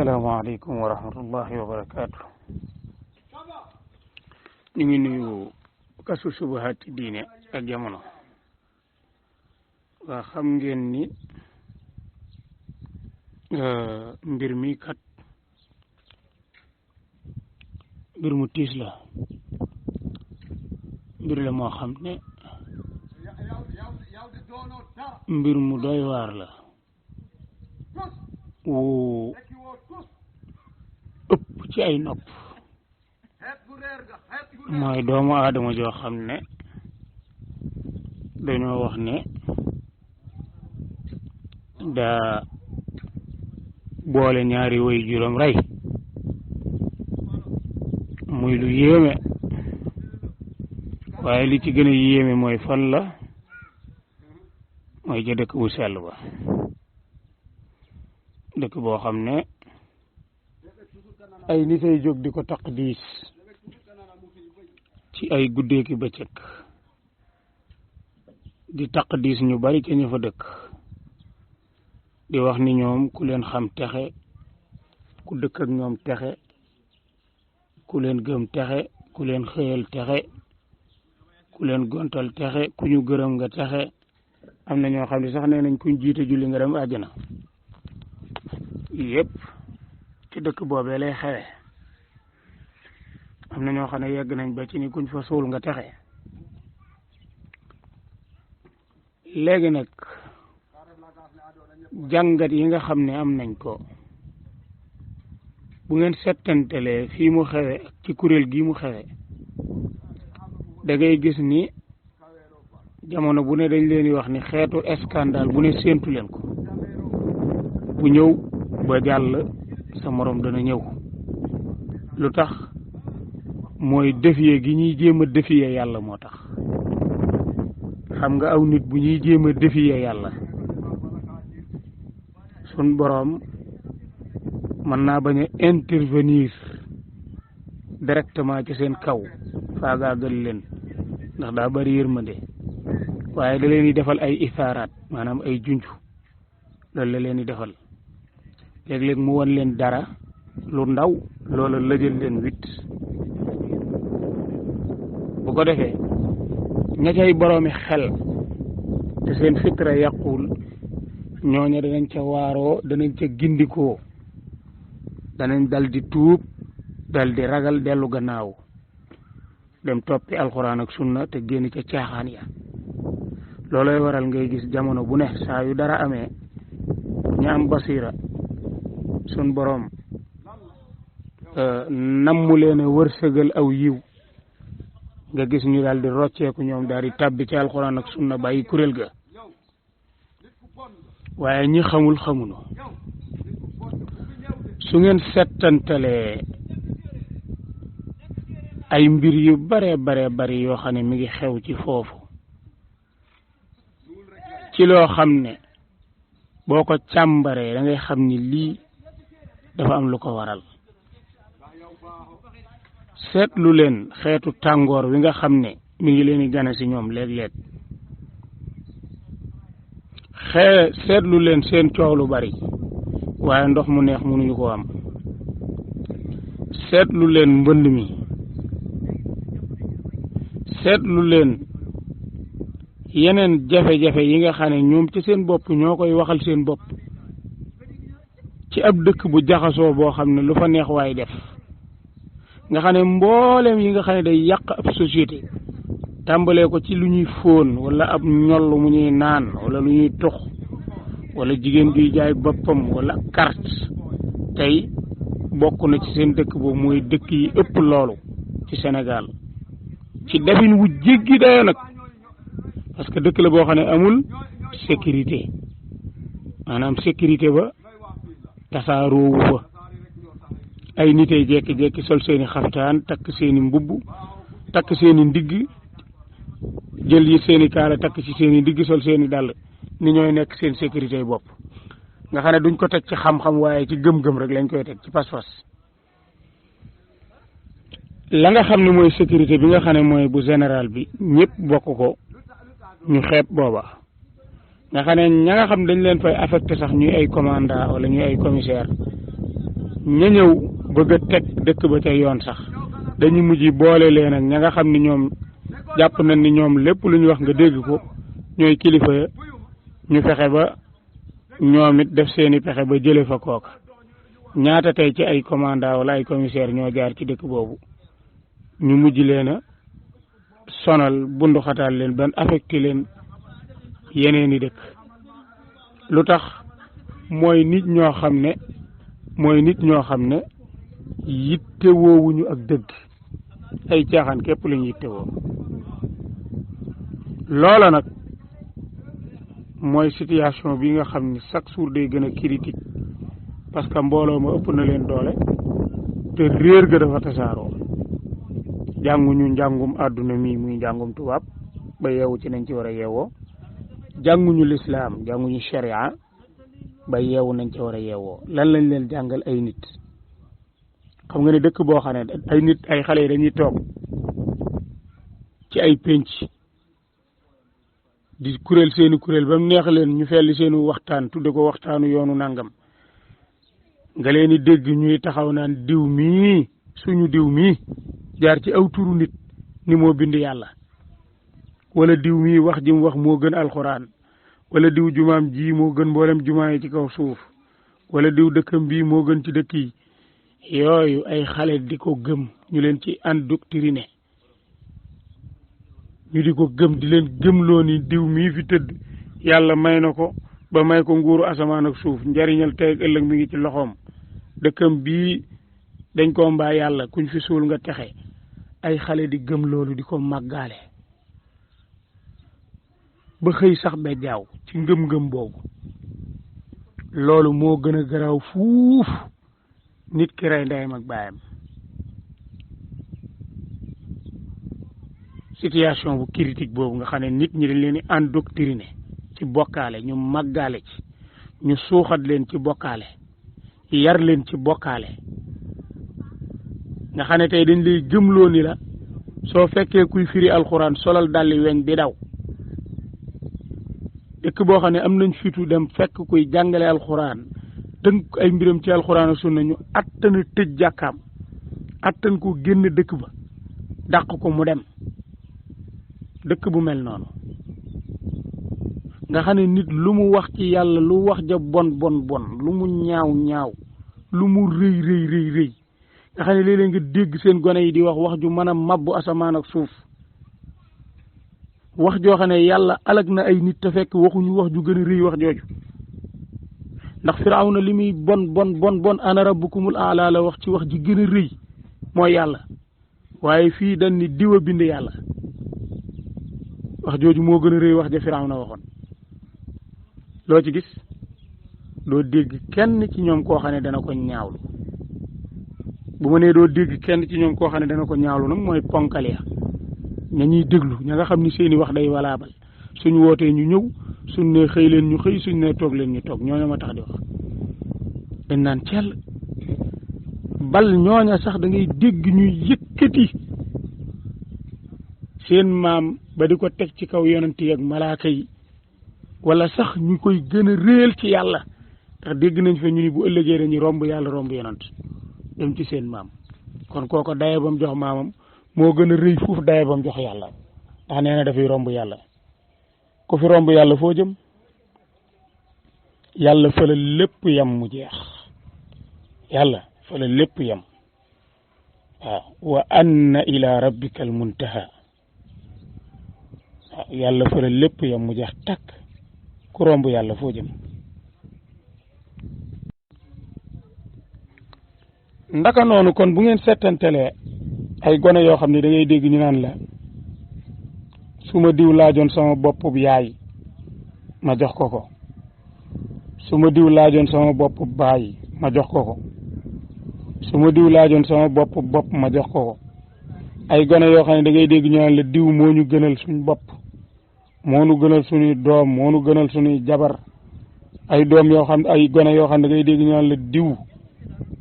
asalaamaaleykum wa rahmatullahi wa barakaatu. ñu ngi nuyu kasu subahaat ci diine ak jamono. waa xam ngeen ni mbir mi kat mbir mu tiis la, mbir la moo xam ne mbir mu doy waar la wu ëpp ci ay nopp. mooy doomu aadama joo xam ne dañoo wax ne daa boole ñaari way juróom rey, muy lu yéeme. waaye li ci gën a yéeme mooy fan la, mooy ca dëkk bu sell ba, dëkk boo xam ne ay nit ay jóg di ko taqdiis ci ay guddeeki bëccëg, di taqdiis ñu bari ca ñu fa dëkk, di wax ni ñoom ku leen xam texe, ku dëkk ak ñoom texe, ku leen gëm texe, ku leen xëyal texe, ku leen gontal texe, ku ñu gërëm nga texe. am na ñoo xam ne sax nee nañ kuñ jiite julli nga dem àjjana. yëpp ci dëkk boobee lay xewe. am na ñoo xam ne yegg nañ ba ci ni kuñ fa suul nga texe. léegi nag jàngat yi nga xam ne am nañ ko, bu ngeen settantelee fii mu xewe ak ci kuréel gii mu xewe, da ngay gis ni jamono bu ne dañ leen di wax ni xeetu scandale bu ne séentu leen ko, bu ñëw ba jàll sa morom dana ñëw. lu tax mooy défier gi ñuy jéem a défier yàlla moo tax. xam nga aw nit bu ñuy jéem a défier yàlla, sun boroom mën naa bañ a intervenir directement ci seen kaw faagaagal leen ndax daa bari yërmande, waaye da leen di defal ay isaaraat, maanaam ay junj. loolu la leen di defal. léeg-léeg mu won leen dara lu ndaw, loola lëjal leen wit. bu ko defee ña cay boroomi xel te seen fitra yàquwul, ñooña danañ ca waaroo, danañ ca gindikoo, danañ dal di tuub, dal di ragal dellu gannaaw, dem toppi alxuraan ak sunna te génn ca caaxaan ya. loolooy waral ngay gis jamono bu ne saa yu dara amee, ña am basira sun boroom nammu leen a wërsëgal aw yiw, nga gis ñu daal di rocceeku ñoom daal di tabbi ci alxuraan ak sunna bàyyi kuréel ga. waaye ñi xamul xamuno. su ngeen settantalee ay mbir yu bare bari yoo xam ne mi ngi xew ci foofu, ci loo xam ne boo ko càmbaree da ngay xam ni lii dafa am lu ko waral. seetlu leen xeetu tàngoor wi nga xam ne mi ngi leen di gane si ñoom léeg-léeg. seetlu leen seen coow lu bari, waaye ndox mu neex mënuñu ko am. seetlu leen mbënd mi. seetlu leen yeneen jafe-jafe yi nga xam ne ñoom ci seen bopp ñoo koy waxal seen bopp, ci ab dëkk bu jaxasoo boo xam ne lu fa neex waay def, nga xam ne mboolem yi nga xam ne day yàq ab société, tàmbalee ko ci lu ñuy fóon wala ab ñoll mu ñuy naan wala lu ñuy tux wala jigéen juy jaay boppam wala carte, tey bokk na ci seen dëkk boobu mooy dëkk yi ëpp loolu ci Sénégal, ci defin wu jéggi dayo nag. parce que dëkk la boo xam ne amul sécurité, maanaam sécurité ba tasaaroowu fa. ay nitay jekki-jekki sol seeni xaftaan, takk seeni mbubb, takk seeni ndigg, jël yi seeni kaala takk ci seeni ndigg, sol seeni dàll, ni ñooy nekk seen sécurité bopp. nga xam ne duñ ko teg ci xam-xam, waaye ci gëm-gëm rek lañ koy teg, ci pas-pas. la nga xam ne mooy sécurité bi nga xam ne mooy bu général bi, ñëpp bokk ko, ñu xeeb booba. nga xam ne ña nga xam dañ leen fay affecté sax ñuy ay commandant wala ñuy ay commissaire, ña ñëw bëgg a teg dëkk ba ca yoon sax dañu mujj boole leen ak ña nga xam ni ñoom jàpp nañ ni ñoom lépp lu ñu wax nga dégg ko ñooy kilifa ya ñu fexe ba ñoom it def seeni pexe ba jële fa kooka ñaata tey ci ay commandant wala ay commissaire ñoo jaar ci dëkk boobu ñu mujj leen a sonal bundu xataal leen ban affecté leen yeneeni dëkk lu tax mooy nit ñoo xam ne yitte woowuñu ak dëgg ay caaxaan képp lañu yitte woo loola nag mooy situation bi nga xam ni chaque jour day gën a critique parce que mbooloo ma ëpp na leen doole te réer ga dafa tasaaroo jànguñu njàngum àdduna mi muy njàngum tubaab ba yeewu ci nañ ci war a yeewoo jànguñu lislaam jànguñu sharia ba yeewu nañ ci war a yeewoo lan lañ leen jàngal ay nit xam nga ne dëkk boo xam ne ay nit ay xale yi dañuy toog ci ay pénc di kuréel seeni kuréel ba mu neex leen ñu felli seeni waxtaan tudde ko waxtaanu yoonu nangam nga leen di dégg ñuy taxaw naan diw mii suñu diw mii jaar ci aw turu nit ni moo bind yàlla wala diw mii wax ji mu wax moo gën alxuraan wala diw jumaam ji moo gën mboolem jumaa yi ci kaw suuf wala diw dëkkam bii moo gën ci dëkk yi yooyu ay xale di ko gëm ñu leen ci endoctriné ñu di ko gëm di leen gëmloo ni diw mii fi tëdd yàlla may na ko ba may ko nguuru asamaan ak suuf njariñal tey ak ëllëg mi ngi ci loxoom dëkkam bii dañ ko mbaa yàlla kuñ fi suul nga texe ay xale di gëm loolu di ko màggaale ba xëy sax be jaaw ci ngëm-ngëm boobu loolu moo gën a garaaw fuuf nit ki rey ndeyam ak baayam situation bu critique boobu nga xam ne nit ñi dañ leen di endoctriné ci bokkaale ñu màggaale ci ñu suuxat leen ci bokkaale yar leen ci bokkaale nga xam ne tey dañ lay gëmloo ni la soo fekkee kuy firi alxuraan solal dalli weñ di daw dëkk boo xam ne am nañ fitu dem fekk kuy jàngale alxuraan tënk ay mbiram ci alxuraan ak sunna ñu attana tëj jàkkaam attan ko génn dëkk ba dàq ko mu dem dëkk bu mel noonu nga xam ne nit lu mu wax ci yàlla lu wax ja bon lu mu ñaaw lu mu rëy nga xam ne léeg-léeg nga dégg seen gone yi di wax ju mën a mabbu asamaan ak suuf wax joo xam ne yàlla alag na ay nit te fekk waxuñu wax ju gën a rëy wax jooju ndax firawna li muy bon ana rabbukumul aala la wax ci wax ji gën a rëy mooy yàlla waaye fii dañ ni diw a bind yàlla wax jooju moo gën a rëy wax ja firawna waxoon loo ci gis doo dégg kenn ci ñoom koo xam ne dana ko ñaawlu bu ma nee doo dégg kenn ci ñoom koo xam ne dana ko ñaawlu nag mooy ponkal ya ña ñuy déglu ña nga xam ni seeni wax day walaabal suñu wootee ñu ñëw suñ ne xëy leen ñu xëy suñ ne toog leen ñu toog ñooña ma tax di wax dañ naan cell bal ñooña sax da ngay dégg ñuy yëkkati seen maam ba di ko teg ci kaw yonent yi ak malaaka yi wala sax ñu koy gën a réel ci yàlla ndax dégg nañ fa ñu ni bu ëllëgee dañuy romb yàlla romb yonent dem ci seen maam kon kooko daye bam jox maamam moo gën a rëy fuuf daye bam jox yàlla ndax nee na dafay romb yàlla ku fi romb yàlla foo jëm yàlla fa la lépp yam mu jeex yàlla fa la lépp yam waaw wa anna ila rabbika al muntaha waaw yàlla fa la lépp yam mu jeex takk ku romb yàlla foo jëm ndaka noonu kon bu ngeen settantelee ay gone yoo xam ne da ngay dégg ñu naan la su ma diw laajoon sama bopp yaay ma jox ko su ma diw laajoon sama bopp baay ma jox ko su ma diw laajoon sama bopp ma jox ko ay gone yoo xam ne da ngay dégg ñu naan la diw moo ñu gënal suñ bopp moo ñu gënal suñuy doom moo ñu gënal suñuy jabar ay doom yoo xam ay gone yoo xam ne da ngay dégg ñu naan la diw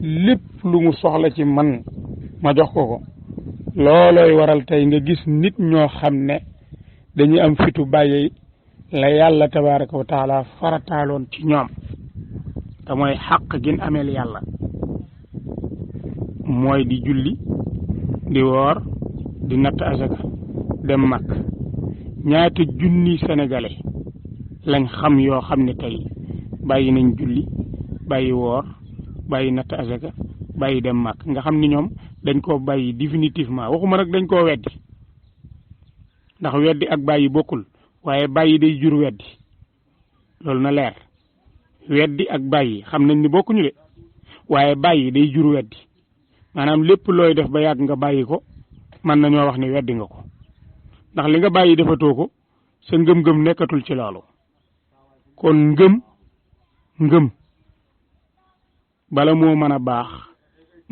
lépp lu mu soxla ci man ma jox ko loolooy waral tey nga gis nit ñoo xam ne dañuy am fitu bàyyi la yàlla tabaraka wa taala farataaloon ci ñoom te mooy xaq gin ameel yàlla mooy di julli di woor di natt asaka dem Makka ñaata junni sénégalais lañ xam yoo xam ne tey bàyyi nañ julli bàyyi woor bàyyi natt asaka bàyyi dem Makka nga xam ni ñoom dañ koo bàyyi définitivement waxuma nag dañ koo weddi ndax weddi ak bàyyi bokkul waaye bàyyi day jur weddi loolu na leer weddi ak bàyyi xam nañ ni bokkuñu de waaye bàyyi day jur weddi maanaam lépp looy def ba yàgg nga bàyyi ko mën nañoo wax ni weddi nga ko ndax li nga bàyyi defatoo ko sa ngëm-ngëm nekkatul ci loolu kon ngëm bala moo mën a baax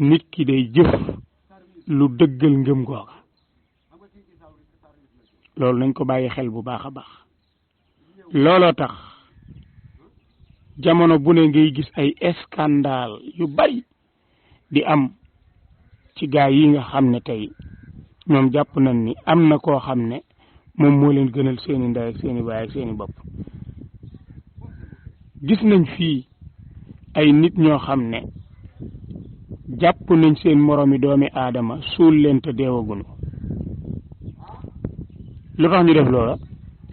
nit ki day jëf lu dëggal ngëm googa loolu nañ ko bàyyi xel bu baax a baax looloo tax jamono bu ne ngay gis ay scandale yu bari di am ci gaa yi nga xam ne tey ñoom jàpp nañ ni am na koo xam ne moom moo leen gënal seeni ndey ak seeni baay ak seeni bopp gis nañ fii ay nit ñoo xam ne jàpp nañ seen moroomi doomi aadama suul leen te deewaguñu lu tax ñu def loola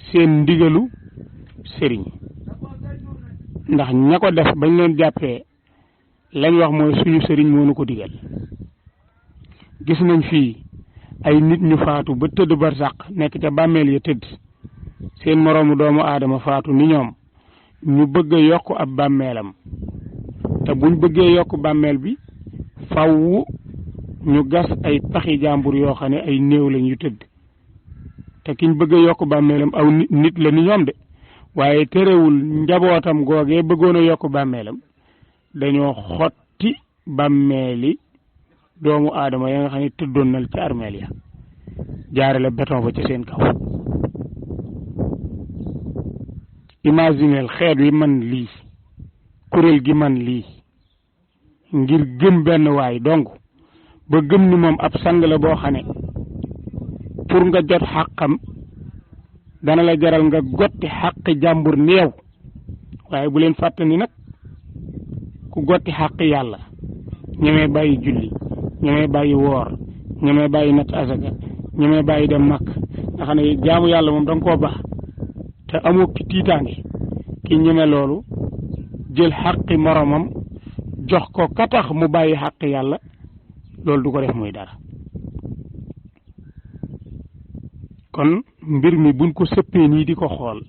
seen ndigalu sëriñ ndax ña ko def bañ leen jàppee lañ wax mooy suñu sëriñ moo nu ko digal gis nañ fii ay nit ñu faatu ba tëdd barsàq nekk ca bàmmeel ya tëdd seen moroomu doomu aadama faatu ni ñoom ñu bëgg a yokk ab bàmmeelam te buñ bëggee yokk bàmmeel bi faww ñu gas ay paxi jàmbur yoo xam ne ay néew lañ yu tëdd te kiñ bëgg a yokk bàmmeelam aw nit la ni ñoom de waaye terewul njabootam googee bëggoon a yokk bàmmeelam dañoo xotti bàmmeeli doomu aadama ya nga xam ne tëddoon nal ci armeel ya jaarale béton fa ci seen kaw imagineel xeet wi man lii kuréel gi man lii ngir gëm benn waay donc ba gëm ni moom ab sang la boo xam ne pour nga jot xàqam dana la jaral nga gotti xàqi jàmbur ni yow waaye bu leen fàtte ni nag ku gotti xàqi yàlla ñemee bàyyi julli ñemee bàyyi woor ñemee bàyyi natt asaka ñemee bàyyi dem Makka nga xam ne jaamu yàlla moom da nga koo baax te amoo ki tiitaange ki ñeme loolu jël xàqi moromam jox ko ka tax mu bàyyi xàqi yàlla loolu du ko def muy dara kon mbir mi buñ ko sëppee nii di ko xool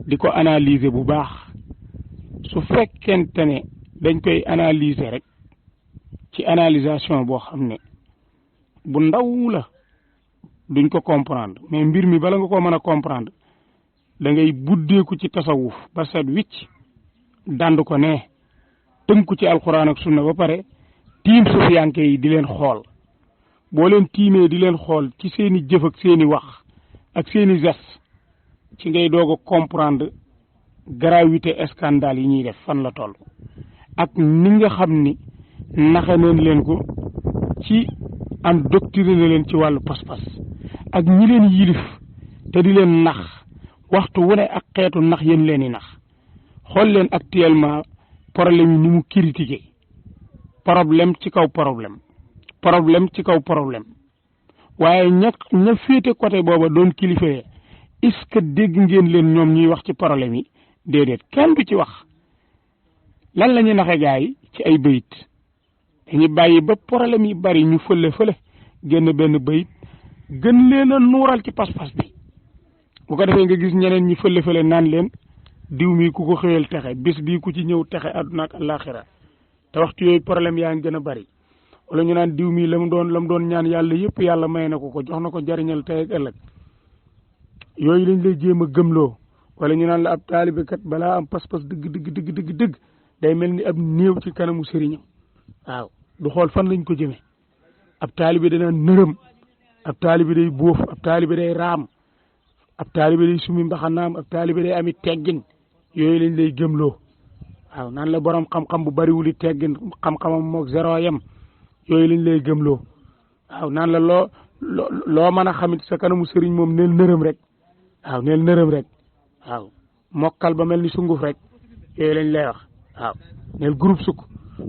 di ko analyser bu baax su fekkente ne dañ koy analyser rek ci analysation boo xam ne bu ndaw la duñ ko comprendre mais mbir mi bala nga ko mën a comprendre da ngay buddeeku ci tasawuf ba set wicc dand ko ne tënku ci alquran ak sunna ba pare tiim sufiyanke yi di leen xool boo leen tiimee di leen xool ci seeni jëf ak seeni wax ak seeni geste ci ngay doog a comprendre gravité scandale yi ñuy def fan la toll ak ni nga xam ni naxe nañ leen ko ci am doctrine leen ci wàllu pas-pas ak ñi leen yilif te di leen nax waxtu wu ne ak xeetu nax yéen leen i nax xool leen actuellement problème yi ni mu critiqué problème ci kaw problème ci kaw problème waaye ña féete côté booba doon kilifa est-ce que dégg ngeen leen ñoom ñuy wax ci problème yi déedéet kenn du ci wax lan la ñuy naxe gaa yi ci ay bayit dañuy bàyyi ba problème yi bari ñu fële génn benn bayit gën leen a nuural ci pas-pas bi bu ko defee nga gis ñeneen ñi fële naan leen diw mi ku ko xëyal texe bis bii ku ci ñëw texe àdduna ak àllaaxira te waxtu yooyu problème yaa ngi gën a bari wala ñu naan diw mi la mu doon ñaan yàlla yëpp yàlla may na ko jox na ko jariñal tey ak ëllëg yooyu lañ lay jéem a gëmloo wala ñu naan la ab taalibe kat balaa am pas-pas dëgg day mel ni ab néew ci kanamu sëriñam waaw du xool fan lañ ko jëme ab taalibe dana nërëm ab taalibe day bóof ab taalibe day raam ab taalibe day sumi mbaxanaam ab taalibe day ami teggin yooyu lañ lay gëmloo waaw naan la borom xam-xam bu bariwuli teggin xam-xamam moog zéro yam yooyu lañ lay gëmloo waaw naan la loo mën a xamit sa kanamu sëriñ moom neel nërëm rek waaw mokkal ba mel ni sunguf rek yooyu lañ lay wax waaw neel groupe sukk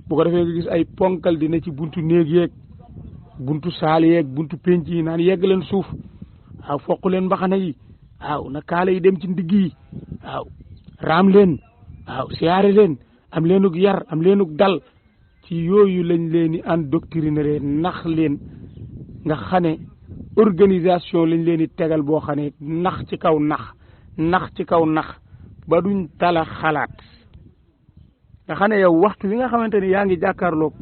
bu ko defee nga gis ay ponkal dina ci buntu néeg yeeg buntu saal yeeg buntu penc yi naan yegg leen suuf waaw foq leen mbaxana yi waaw na kaala yi dem ci ndigg yi waaw raam leen waaw siyaare leen am leenug yar am leenug dal ci yooyu lañ leen di endoctriner nax leen nga xane organisation lañ leen di tegal boo xam ne nax ci kaw nax ci kaw nax ba duñ tala xalaat nga xam ne yow waxtu wi nga xamante ni yaa ngi jàkkaarloog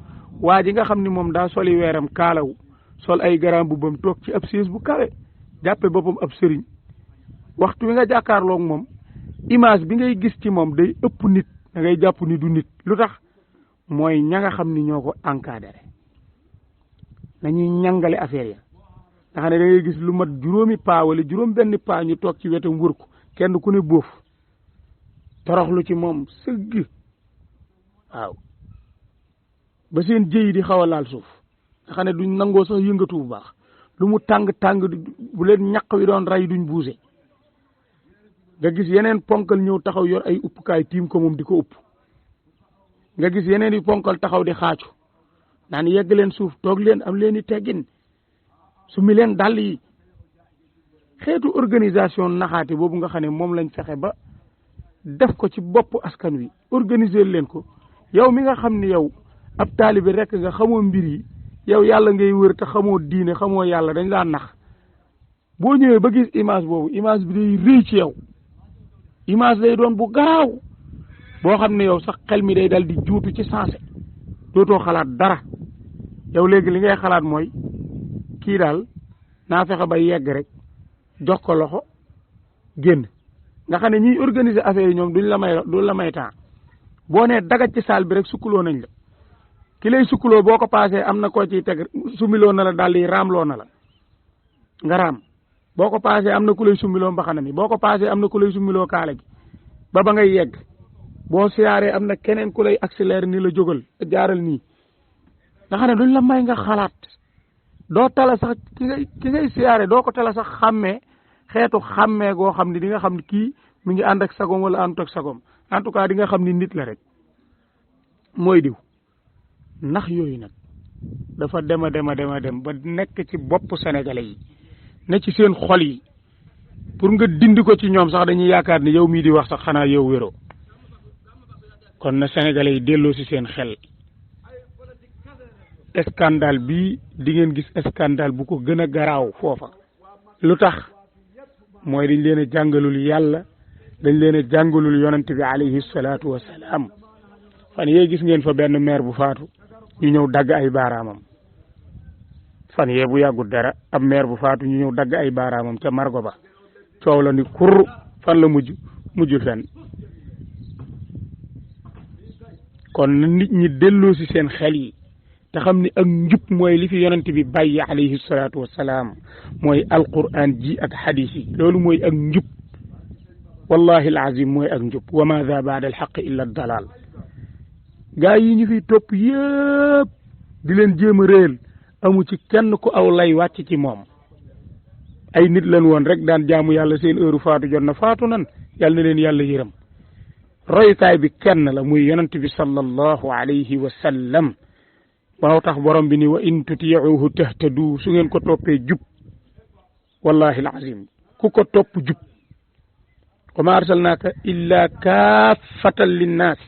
waa ji nga xam ni moom daa soli weeram kaalaw sol ay garam bu bam toog ci ab siis bu kawe jàppe boppam ab sëriñ waxtu wi nga jàkkaarloog moom image bi ngay gis ci moom day ëpp nit da ngay jàpp ni du nit lu tax mooy ña nga xam ni ñoo ko encadré nañuy ñàngale affaire ya nga xam ne da ngay gis lu mat juróomi paa wala juróom benn paa ñu toog ci wetam wër ko kenn ku ne bóof toroxlu ci moom sëgg waaw ba seen jëyi di xaw a laal suuf nga xam ne duñ nangoo sax yëngatu bu baax lu mu tàng bu leen ñaq wi doon rey duñ buuse nga gis yeneen ponkal ñëw taxaw yor ay uppukaay tiim ko moom di ko upp nga gis yeneen yi ponkal taxaw di xaacu naan yegg leen suuf toog leen am leen i teggin su mi leen dàll yi xeetu organisation naxaate boobu nga xam ne moom lañ fexe ba def ko ci bopp askan wi organiser leen ko yow mi nga xam ni yow ab taalibe rek nga xamoo mbir yi yow yàlla ngay wër te xamoo diine xamoo yàlla dañ laa nax boo ñëwee ba gis image boobu image bi day rëy ci yow image lay doon bu garaaw boo xam ne yow sax xel mi day dal di juutu ci sensé dootoo xalaat dara yow léegi li ngay xalaat mooy kii daal naa fexe ba yegg rek jox ko loxo génn nga xam ne ñiy organiser affaire yi ñoom duñ la may temps boo nee dagat ci saal bi rek sukkuloo nañ la ki lay sukkuloo boo ko paasee am na koo ciy teg sumiloo na la daal di raamloo na la nga raam boo ko paasee am na ku lay sumiloo mbaxana mi boo ko paasee am na ku lay sumiloo kaala gi ba ngay yegg boo siyaaree am na keneen ku lay accélérer ni la jógal jaaral nii nga xam ne duñ la may nga xalaat doo tala sax ki ngay siyaare doo ko tala sax xàmmee xeetu xàmmee goo xam ne di nga xam ne kii mi ngi ànd ak sagom wala ànd ak sagom en tout cas di nga xam ni nit la rek mooy diw ndax yooyu nag dafa dem ba nekk ci bopp sénégalais yi ne ci seen xol yi pour nga dindi ko ci ñoom sax dañuy yaakaar ni yow mii di wax sax xanaa yow wéroo kon na sénégalais yi delloo si seen xel scandale bi di ngeen gis scandale bu ko gën a garaaw foofa lu tax mooy dañ leen a jàngalul yàlla dañ leen a jàngalul yonent bi alayhi salaatu wasalaam fan yee gis ngeen fa benn maire bu faatu ñu ñëw dagg ay baaraamam fan yee bu yàggut dara ab maire bu faatu ñu ñëw dagg ay baaraamam ca margo ba coow la ni kur fan la mujjul fenn kon nit ñi delloo si seen xel yi te xam ni ak njub mooy li fi yonent bi bàyyi alayhi salaatu wasalaam mooy alquran ji ak hadis yi loolu mooy ak njub wallahi alazim mooy ak njub wa maada baada alxaq illa dalal gaa yi ñu fi topp yëpp di leen jéem a réel amu ci kenn ku aw lay wàcc ci moom ay nit lan woon rek daan jaamu yàlla seen heure faatu jot na faatu nan yàlla na leen yàlla yërëm royukaay bi kenn la muy yonent bi sallallahu alayhi wa sallam moo tax borom bi ni wa in tutiuhu tahtadu su ngeen ko toppee jub wallahi alazim ku ko topp jub wa ma arsalnaaka illa kaafatan linnaas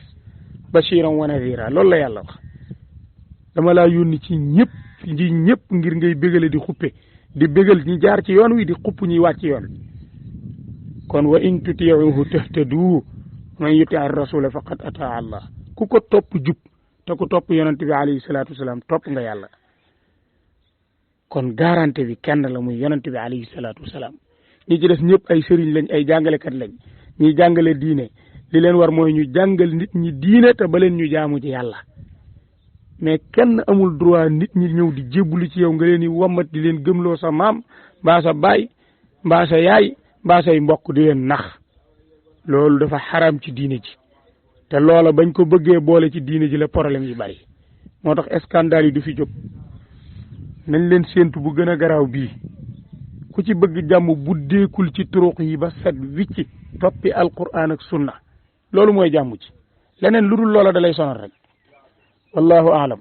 bashiran wa nadira loolu la yàlla wax dama laa yónni ci ñëpp ngir ngay bégale di xuppe di bégal ñi jaar ci yoon wi di xupp ñuy wàcc yoon kon wa in tutiuhu tahtadu man yuti ar rasula faqad ataa allah ku ko topp jub te ku topp yonent bi alayhi salaatu wasalaam topp nga yàlla kon garantie bi kenn la muy yonent bi alayhi salaatu wasalaam ñi ci des ñëpp ay sëriñ lañ ay jàngalekat lañ ñuy jàngale diine li leen war mooy ñu jàngal nit ñi diine te ba leen ñu jaamu ci yàlla mais kenn amul droit nit ñi ñëw di jébbuli ci yow nga leen di wammat di leen gëmloo sa maam mbaa sa baay mbaa sa yaay mbaa say mbokk di leen nax loolu dafa xaram ci diine ji te loola bañ ko bëggee boole ci diine ji la problème yi bari moo tax scandale yi du fi jóg nañ leen séentu bu gën a garaaw bii ku ci bëgg jàmm buddeekul ci turuq yi ba set wicci toppi alquran ak sunna loolu mooy jàmm ci leneen lu dul loola da lay sonal rek wallahu a'lam.